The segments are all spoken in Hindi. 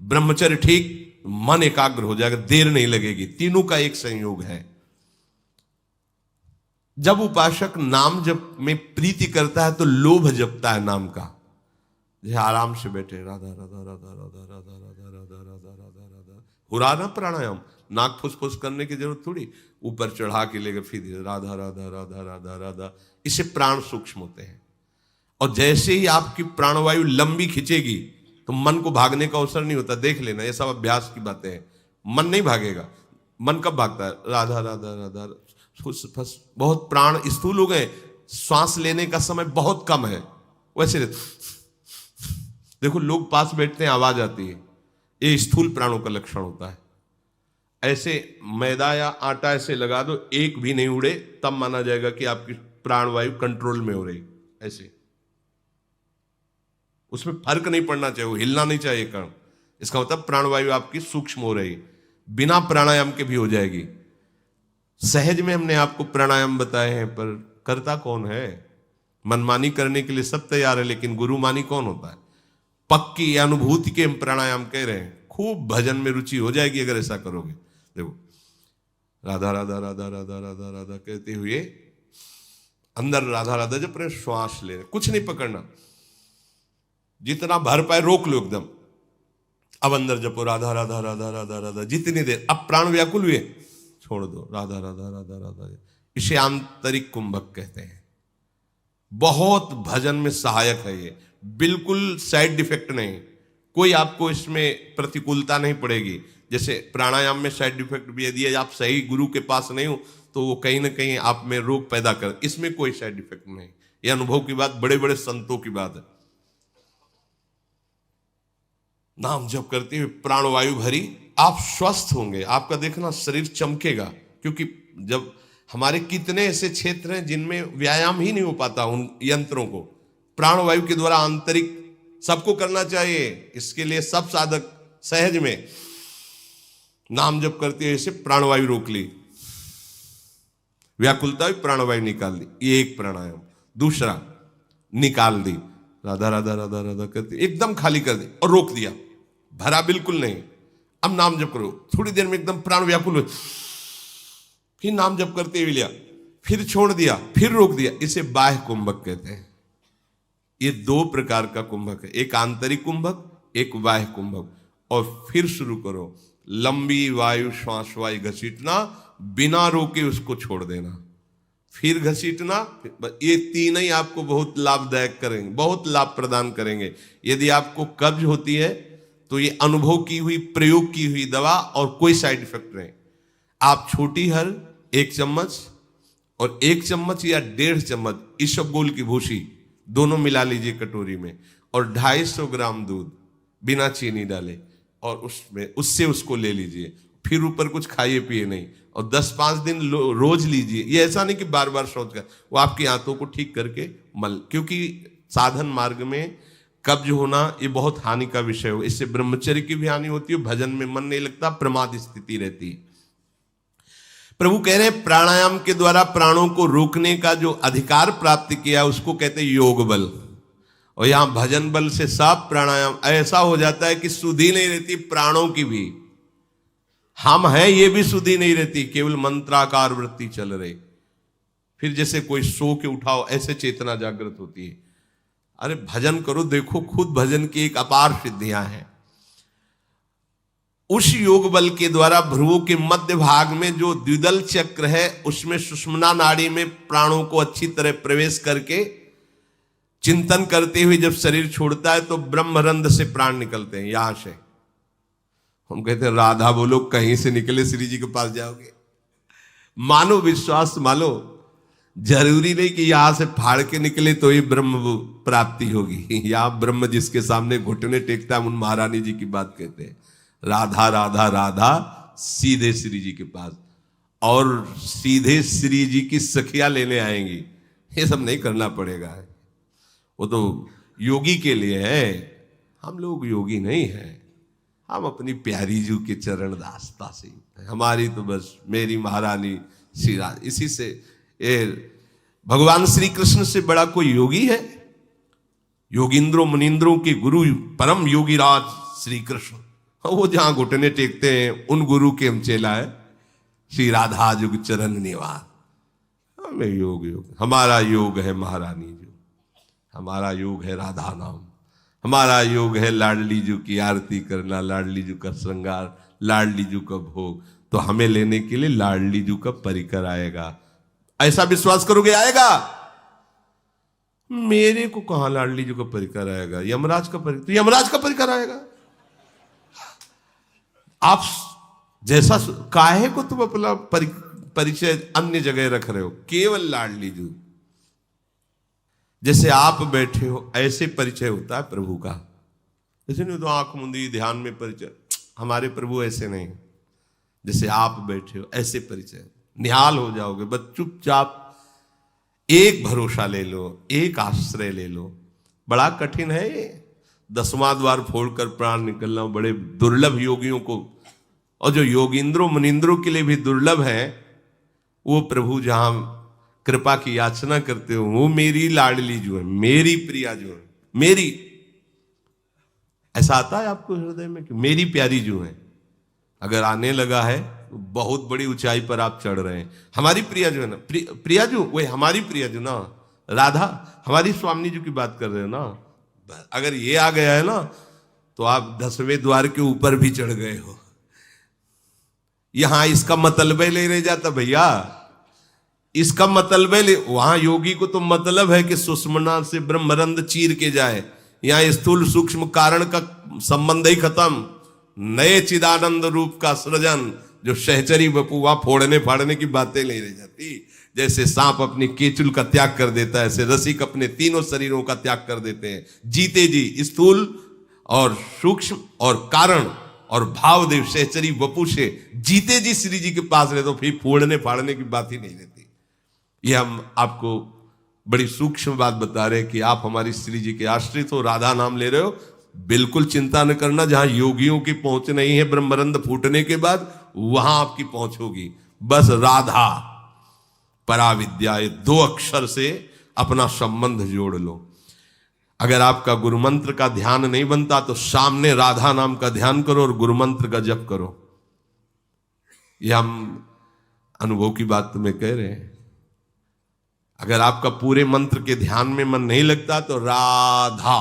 ब्रह्मचर्य ठीक, मन एकाग्र हो जाएगा, देर नहीं लगेगी। तीनों का एक संयोग है। जब उपासक नाम जप में प्रीति करता है तो लोभ जपता है नाम का। जैसे आराम से बैठे राधा राधा राधा राधा राधा राधा राधा राधा राधा राधा, हो रहा ना प्राणायाम, नाक फुसफुस करने की जरूरत थोड़ी, ऊपर चढ़ा के लेकर फिर राधा राधा राधा राधा राधा, इससे प्राण सूक्ष्म होते हैं। और जैसे ही आपकी प्राणवायु लंबी खिंचेगी तो मन को भागने का अवसर नहीं होता। देख लेना, ये सब अभ्यास की बातें हैं। मन नहीं भागेगा। मन कब भागता है? राधा राधा राधा, बहुत प्राण स्थूल हो गए, श्वास लेने का समय बहुत कम है। वैसे देखो लोग पास बैठते हैं, आवाज आती है, ये स्थूल प्राणों का लक्षण होता है। ऐसे मैदा या आटा ऐसे लगा दो, एक भी नहीं उड़े, तब माना जाएगा कि आपकी प्राणवायु कंट्रोल में हो रही। ऐसे उसमें फर्क नहीं पड़ना चाहिए, वो हिलना नहीं चाहिए कण। इसका मतलब प्राणवायु आपकी सूक्ष्म हो रही, बिना प्राणायाम के भी हो जाएगी। सहज में हमने आपको प्राणायाम बताए हैं, पर करता कौन है? मनमानी करने के लिए सब तैयार है, लेकिन गुरुमानी कौन होता है? पक्की अनुभूति के हम प्राणायाम कह रहे हैं। खूब भजन में रुचि हो जाएगी अगर ऐसा करोगे। देखो राधा राधा राधा राधा राधा राधा कहते हुए अंदर राधा राधा जब अपने श्वास ले, कुछ नहीं पकड़ना, जितना भर पाए रोक लो एकदम। अब अंदर जपो राधा राधा राधा राधा राधा जितनी देर। अब प्राण व्याकुल हुए, छोड़ दो, राधा राधा राधा राधा। इसे आंतरिक कुंभक कहते हैं। बहुत भजन में सहायक है ये, बिल्कुल साइड इफेक्ट नहीं, कोई आपको इसमें प्रतिकूलता नहीं पड़ेगी। जैसे प्राणायाम में साइड इफेक्ट भी यदि आप सही गुरु के पास नहीं हो तो वो कहीं ना कहीं आप में रोग पैदा कर, इसमें कोई साइड इफेक्ट नहीं। ये अनुभव की बात, बड़े बड़े संतों की बात है। नाम जप करते हुए प्राणवायु भरी, आप स्वस्थ होंगे, आपका देखना शरीर चमकेगा। क्योंकि जब हमारे कितने ऐसे क्षेत्र हैं जिनमें व्यायाम ही नहीं हो पाता, उन यंत्रों को प्राणवायु के द्वारा आंतरिक सबको करना चाहिए। इसके लिए सब साधक सहज में नाम जप करते हुए ऐसे प्राणवायु रोक ली, व्याकुलता भी प्राणवायु निकाल दी, ये एक प्राणायाम। दूसरा निकाल दी, राधा राधा राधा राधा करते एकदम खाली कर दी और रोक दिया, भरा बिल्कुल नहीं। अब नाम जप करो, थोड़ी देर में एकदम प्राण व्याकुल हो, फिर नाम जप करते हुए लिया, फिर छोड़ दिया, फिर रोक दिया। इसे बाह्य कुंभक कहते हैं। ये दो प्रकार का कुंभक है, एक आंतरिक कुंभक, एक बाह्य कुंभक। और फिर शुरू करो, लंबी वायु श्वास वायु घसीटना, बिना रोके उसको छोड़ देना, फिर घसीटना। ये तीन ही आपको बहुत लाभदायक करेंगे, बहुत लाभ प्रदान करेंगे। यदि आपको कब्ज होती है तो ये अनुभव की हुई, प्रयोग की हुई दवा और कोई साइड इफेक्ट नहीं। आप छोटी हर 1 चम्मच और 1 चम्मच या 1.5 चम्मच इसबगोल की भूसी दोनों मिला लीजिए कटोरी में, और 250 ग्राम दूध बिना चीनी डाले, और उसमें उससे उसको ले लीजिए। फिर ऊपर कुछ खाइए पिए नहीं, और 10-5 दिन रोज लीजिए। ये ऐसा नहीं कि बार बार सोच कर, वो आपकी आंतों को ठीक करके मल। क्योंकि साधन मार्ग में कब्ज होना ये बहुत हानि का विषय हो। इससे ब्रह्मचर्य की भी हानि होती है, भजन में मन नहीं लगता, प्रमाद स्थिति रहती है। प्रभु कह रहे हैं प्राणायाम के द्वारा प्राणों को रोकने का जो अधिकार प्राप्त किया उसको कहते हैं योग बल। और यहां भजन बल से सब प्राणायाम ऐसा हो जाता है कि सुधि नहीं रहती प्राणों की भी। हम हैं ये भी सुधि नहीं रहती, केवल मंत्राकार वृत्ति चल रही। फिर जैसे कोई सो के उठाओ ऐसे चेतना जागृत होती है। अरे भजन करो, देखो खुद भजन की एक अपार सिद्धियां हैं। उस योग बल के द्वारा भ्रुवों के मध्य भाग में जो द्विदल चक्र है उसमें सुषुम्ना नाड़ी में प्राणों को अच्छी तरह प्रवेश करके चिंतन करते हुए जब शरीर छोड़ता है तो ब्रह्मरंध्र से प्राण निकलते हैं। यहां से हम कहते हैं राधा बोलो कहीं से निकले श्री जी के पास जाओगे। मानो, विश्वास मानो, जरूरी नहीं कि यहां से फाड़ के निकले तो ही ब्रह्म प्राप्ति होगी। यहां ब्रह्म जिसके सामने घुटने टेकता है, उन महारानी जी की बात कहते हैं। राधा राधा राधा सीधे श्री जी के पास, और सीधे श्री जी की सखियां लेने आएंगी। ये सब नहीं करना पड़ेगा, वो तो योगी के लिए है। हम लोग योगी नहीं हैं, हम अपनी प्यारी जू के चरण दासता से। हमारी तो बस मेरी महारानी श्री राधा, इसी से भगवान श्री कृष्ण से बड़ा कोई योगी है? योगिंद्रों मुनिंद्रों के गुरु परम योगी राज श्री कृष्ण, वो जहां घुटने टेकते हैं उन गुरु के हम चेला है। श्री राधा जुग चरण निवास। हमें योग योग, हमारा योग है महारानी जी, हमारा योग है राधा नाम, हमारा योग है लाडली जी की आरती करना, लाडली जी का श्रृंगार, लाडली जी का भोग। तो हमें लेने के लिए लाडली जी का परिकर आएगा, ऐसा विश्वास करोगे आएगा? मेरे को कहां लाडली जी का परिकर आएगा? यमराज का परिकर, तो यमराज का परिकर आएगा। आप जैसा काहे को तुम अपना परिचय अन्य जगह रख रहे हो? केवल लाडली जी, जैसे आप बैठे हो ऐसे परिचय होता है प्रभु का। जैसे नहीं तो आंख मुंदी ध्यान में परिचय, हमारे प्रभु ऐसे नहीं। जैसे आप बैठे हो ऐसे परिचय, निहाल हो जाओगे। बस चुपचाप एक भरोसा ले लो, एक आश्रय ले लो। बड़ा कठिन है ये, 10वां द्वार फोड़कर प्राण निकलना बड़े दुर्लभ योगियों को, और जो योगिंद्रों मुनिंद्रों के लिए भी दुर्लभ है, वो प्रभु जहां कृपा की याचना करते हो, वो मेरी लाडली जो है, मेरी प्रिया जो है, मेरी, ऐसा आता है आपको हृदय में कि मेरी प्यारी जो है? अगर आने लगा है तो बहुत बड़ी ऊंचाई पर आप चढ़ रहे हैं। हमारी प्रिया जो है ना, प्रिया जो वही हमारी प्रिया जो ना, राधा हमारी स्वामी जी की बात कर रहे हो ना। अगर ये आ गया है ना तो आप 10वें द्वार के ऊपर भी चढ़ गए हो। यहां इसका मतलब ले रह जाता भैया, इसका मतलब ले। वहां योगी को तो मतलब है कि सुषमना से ब्रह्मरंध चीर के जाए। यहां स्थूल सूक्ष्म कारण का संबंध ही खत्म, नए चिदानंद रूप का सृजन। जो सहचरी बपुआ फोड़ने फाड़ने की बातें ले रह जाती। जैसे सांप अपनी केचुल का त्याग कर देता है, ऐसे रसिक अपने तीनों शरीरों का त्याग कर देते हैं। जीते जी स्थूल और सूक्ष्म और कारण और भावदेव सहचरी बपू से जीते जी श्री जी के पास रहे, तो फिर फोड़ने फाड़ने की बात ही नहीं रहती। ये हम आपको बड़ी सूक्ष्म बात बता रहे हैं कि आप हमारी श्री जी के आश्रित हो, राधा नाम ले रहे हो, बिल्कुल चिंता न करना। जहां योगियों की पहुंच नहीं है ब्रह्मरंध फूटने के बाद, वहां आपकी पहुंच होगी। बस राधा पराविद्या, ये 2 अक्षर से अपना संबंध जोड़ लो। अगर आपका गुरु मंत्र का ध्यान नहीं बनता तो सामने राधा नाम का ध्यान करो और गुरु मंत्र का जप करो। ये हम अनुभव की बात तुम्हें कह रहे हैं। अगर आपका पूरे मंत्र के ध्यान में मन नहीं लगता तो राधा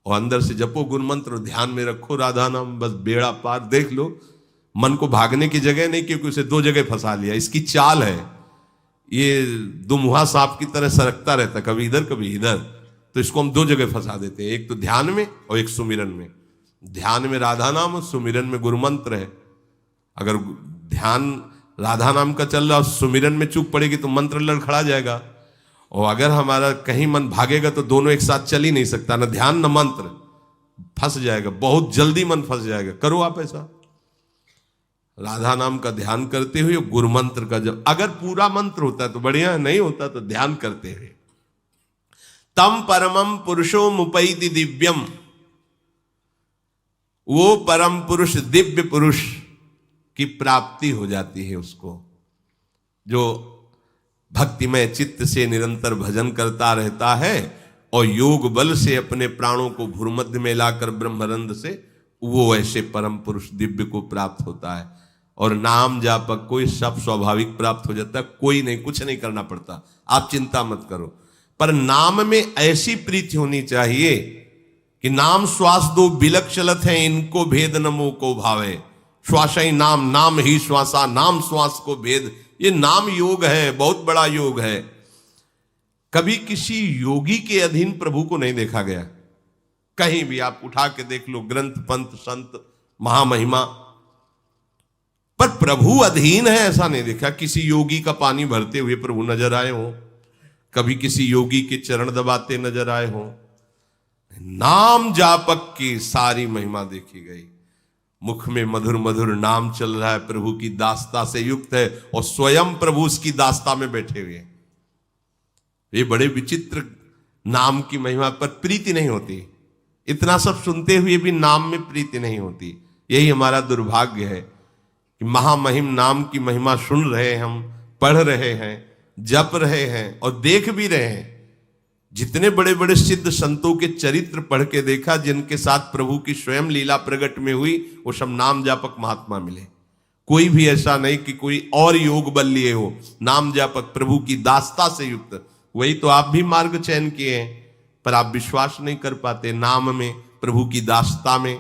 और अंदर से जपो गुरु मंत्र, ध्यान में रखो राधा नाम, बस बेड़ा पार। देख लो मन को भागने की जगह नहीं, क्योंकि उसे 2 जगह फंसा लिया। इसकी चाल है, ये दुमुहा सांप की तरह सरकता रहता, कभी इधर कभी इधर। तो इसको हम 2 जगह फंसा देते हैं, एक तो ध्यान में और एक सुमिरन में। ध्यान में राधा नाम और सुमिरन में गुरु मंत्र है। अगर ध्यान राधा नाम का चल रहा और सुमिरन में चूक पड़ेगी तो मंत्र लड़खड़ा जाएगा। और अगर हमारा कहीं मन भागेगा तो दोनों एक साथ चल ही नहीं सकता, ना ध्यान ना मंत्र, फंस जाएगा, बहुत जल्दी मन फंस जाएगा। करो आप ऐसा, राधा नाम का ध्यान करते हुए गुरु मंत्र का जब, अगर पूरा मंत्र होता है तो बढ़िया, नहीं होता तो ध्यान करते हुए। तम परमम पुरुषो मुपैति दिव्यम, वो परम पुरुष दिव्य पुरुष की प्राप्ति हो जाती है उसको, जो भक्तिमय चित्त से निरंतर भजन करता रहता है और योग बल से अपने प्राणों को भूमध्य में लाकर ब्रह्मरंध से, वो ऐसे परम पुरुष दिव्य को प्राप्त होता है। और नाम जापक कोई सब स्वाभाविक प्राप्त हो जाता है, कोई नहीं, कुछ नहीं करना पड़ता, आप चिंता मत करो। पर नाम में ऐसी प्रीति होनी चाहिए कि नाम श्वास 2 बिलक चलत है, इनको भेद नमो को भावे। श्वास ही नाम, नाम ही श्वासा, नाम श्वास को भेद। ये नाम योग है, बहुत बड़ा योग है। कभी किसी योगी के अधीन प्रभु को नहीं देखा गया, कहीं भी आप उठा के देख लो, ग्रंथ पंथ संत महामहिमा, पर प्रभु अधीन है ऐसा नहीं देखा। किसी योगी का पानी भरते हुए प्रभु नजर आए हो, कभी किसी योगी के चरण दबाते नजर आए हो। नाम जापक की सारी महिमा देखी गई। मुख में मधुर मधुर नाम चल रहा है, प्रभु की दास्ता से युक्त है और स्वयं प्रभु उसकी दास्ता में बैठे हुए। ये बड़े विचित्र नाम की महिमा पर प्रीति नहीं होती। इतना सब सुनते हुए भी नाम में प्रीति नहीं होती। यही हमारा दुर्भाग्य है कि महामहिम नाम की महिमा सुन रहे हैं, हम पढ़ रहे हैं, जप रहे हैं और देख भी रहे हैं, जितने बड़े बड़े सिद्ध संतों के चरित्र पढ़ के देखा, जिनके साथ प्रभु की स्वयं लीला प्रकट में हुई, वो सब नाम जापक महात्मा मिले। कोई भी ऐसा नहीं कि कोई और योग बल लिए हो, नाम जापक प्रभु की दासता से युक्त। वही तो आप भी मार्ग चयन किए हैं, पर आप विश्वास नहीं कर पाते नाम में, प्रभु की दासता में।